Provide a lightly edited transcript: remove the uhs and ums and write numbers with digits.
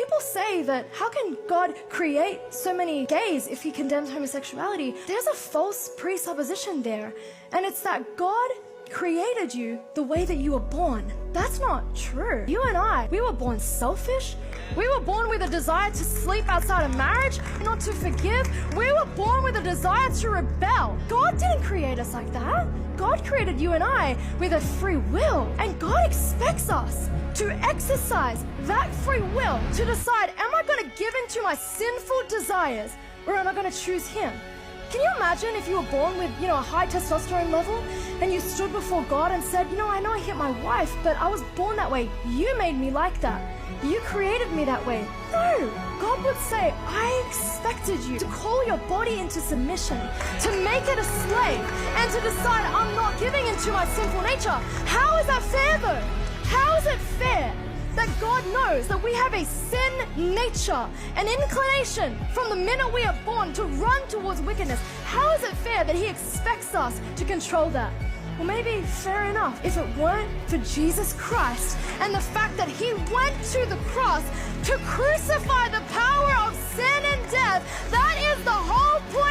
people say that how can God create so many gays if he condemns homosexuality? There's a false presupposition there, and it's that God created you the way that you were born. That's not true. You and I, we were born selfish. We were born with a desire to sleep outside of marriage, not to forgive. We were born with a desire to rebel. God didn't create us like that. God created you and I with a free will, and God expects us to exercise that free will to decide, am I going to give into my sinful desires or am I going to choose him? Can you imagine if you were born with, a high testosterone level and you stood before God and said, I know I hit my wife, but I was born that way. You made me like that. You created me that way. No, God would say, I expected you to call your body into submission, to make it a slave, and to decide I'm not giving into my sinful nature. How is that fair though? How is it fair that God knows that we have a sin nature, an inclination from the minute we are born to run towards wickedness? How is it fair that he expects us to control that? Well, maybe fair enough if it weren't for Jesus Christ and the fact that he went to the cross to crucify the power of sin and death. That is the whole point